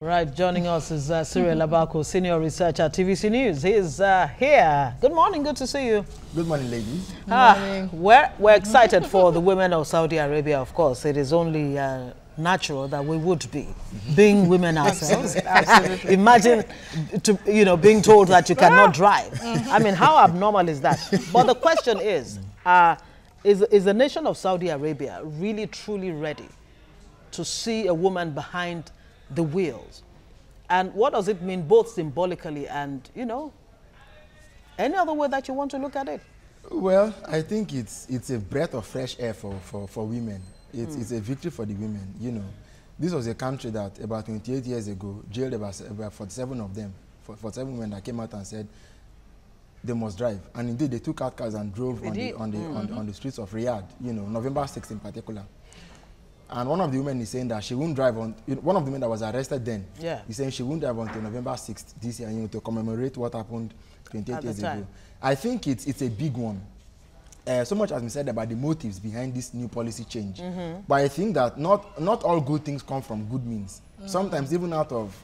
Right, joining us is Cyril Abako, senior researcher at TVC News. He's here. Good morning, good to see you. Good morning, ladies. Good morning. We're excited for the women of Saudi Arabia, of course. It is only natural that we would be, being women ourselves. Absolutely. Imagine, being told that you cannot drive. I mean, how abnormal is that? But the question is the nation of Saudi Arabia really, truly ready to see a woman behind the wheels? And what does it mean both symbolically and, any other way that you want to look at it? Well, I think it's a breath of fresh air for women. It's a victory for the women, This was a country that about 28 years ago jailed about 47 of them, 47 women that came out and said they must drive. And indeed, they took out cars and drove on the streets of Riyadh, November 6th in particular. And one of the women is saying that she won't drive on, one of the men that was arrested then, he's saying she won't drive until November 6th this year, to commemorate what happened 28 years ago. I think it's a big one. So much has been said about the motives behind this new policy change. But I think that not all good things come from good means. Sometimes even out of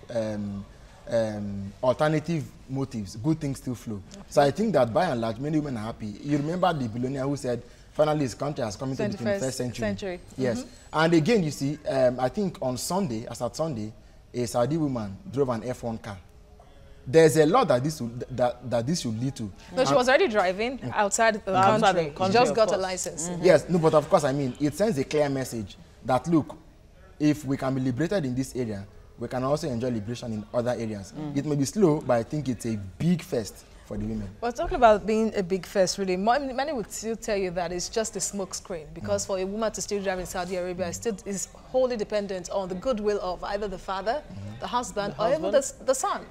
alternative motives, good things still flow. So I think that by and large, many women are happy. You remember the billionaire who said, finally, his country has come into the 21st century. Yes. And again, you see, I think on Sunday, as at Sunday, a Saudi woman drove an F1 car. There's a lot that this should lead to. No, she was already driving outside the country. She just got a license. Yes, no, but of course, I mean, it sends a clear message that, look, if we can be liberated in this area, we can also enjoy liberation in other areas. It may be slow, but I think it's a big first for the women. Well, talking about being a big first, really, many would still tell you that it's just a smoke screen, because for a woman to still drive in Saudi Arabia is wholly dependent on the goodwill of either the father, the husband, or even the son.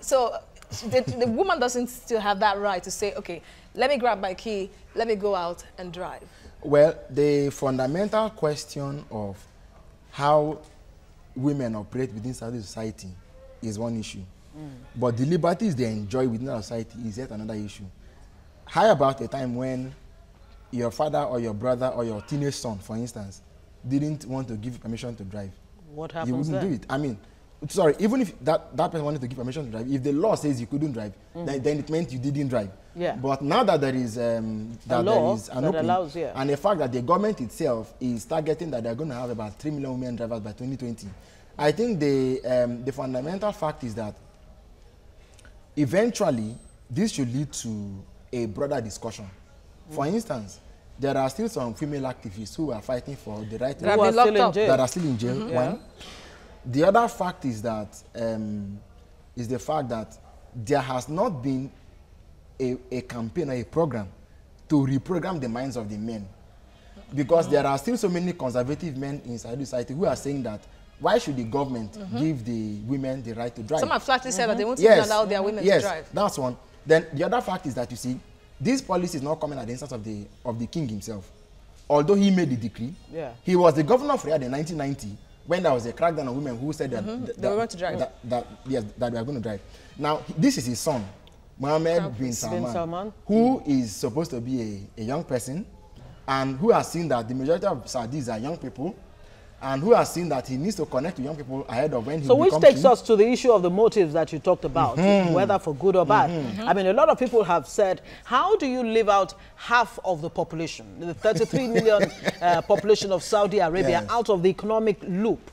So the woman doesn't still have that right to say, okay, let me grab my key, let me go out and drive. Well, the fundamental question of how women operate within Saudi society is one issue. But the liberties they enjoy within our society is yet another issue. How about a time when your father or your brother or your teenage son, for instance, didn't want to give you permission to drive? What happens? You wouldn't do it. I mean, sorry, even if that person wanted to give permission to drive, if the law says you couldn't drive, then it meant you didn't drive. Yeah. But now that there is an allows, and the fact that the government itself is targeting that they're going to have about 3 million women drivers by 2020, I think the fundamental fact is that eventually, this should lead to a broader discussion. For instance, there are still some female activists who are fighting for the right to that are still in jail. One. The other fact is that is the fact that there has not been a campaign or a program to reprogram the minds of the men, because there are still so many conservative men inside society who are saying that why should the government give the women the right to drive? Some have flatly said that they won't even allow their women to drive. That's one. Then the other fact is that, you see, this policy is not coming at the instance of the king himself. Although he made the decree, he was the governor of Riyadh in 1990 when there was a crackdown on women who said that, they were going to drive. That they are going to drive. Now, this is his son, Mohammed bin Salman, who is supposed to be a young person, and who has seen that the majority of Saudis are young people, and who has seen that he needs to connect to young people ahead of when he becomes king. So which takes us to the issue of the motives that you talked about, whether for good or bad. I mean, a lot of people have said, how do you leave out half of the population, the 33 million population of Saudi Arabia, out of the economic loop?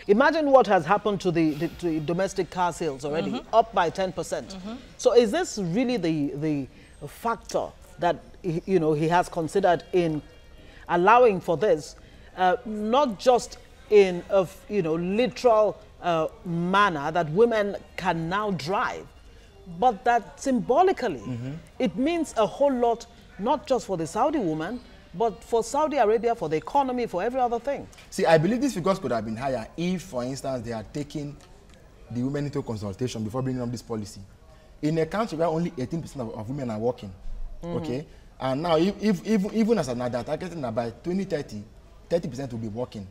Imagine what has happened to the domestic car sales already, up by 10%. So is this really the factor that he has considered in allowing for this? Not just in a literal manner that women can now drive, but that symbolically it means a whole lot, not just for the Saudi woman, but for Saudi Arabia, for the economy, for every other thing. See, I believe these figures could have been higher if, for instance, they had taken the women into consultation before bringing up this policy. In a country where only 18% of women are working, okay, and now even as an adult, targeting that by 2030, 30% will be working.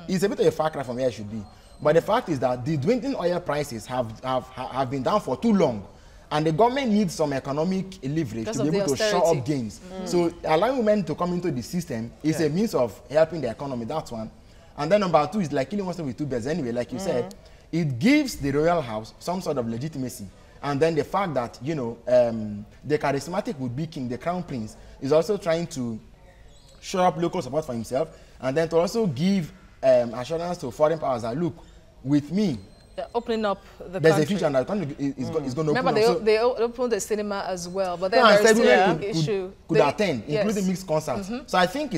It's a bit of a far cry from where it should be. But the fact is that the dwindling oil prices have been down for too long. And the government needs some economic leverage to be able to shore up gains. So allowing women to come into the system is a means of helping the economy. That's one. And then number two is like killing one stone with two birds anyway, like you said. it gives the royal house some sort of legitimacy. And then the fact that, you know, the charismatic would-be king, the crown prince, is also trying to show up local support for himself, and then to also give assurance to foreign powers that, look, with me, opening up the there's country. a future, and the country is going to Remember, open up. they opened the cinema as well, but then No, there's still everyone an issue. could attend, including mixed concerts. So I think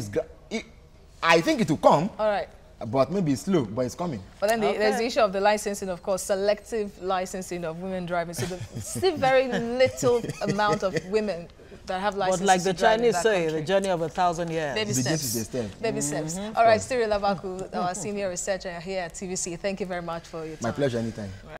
I think it will come. All right. But maybe it's slow, but it's coming. But then there's the issue of the licensing, of course, selective licensing of women driving. So there's still very little amount of women that have licenses. But like the to drive in Chinese that say, country. the journey of 1,000 years. Baby steps. Baby steps. All right, Cyril Labaku, our senior researcher here at TVC. Thank you very much for your time. My pleasure, anytime.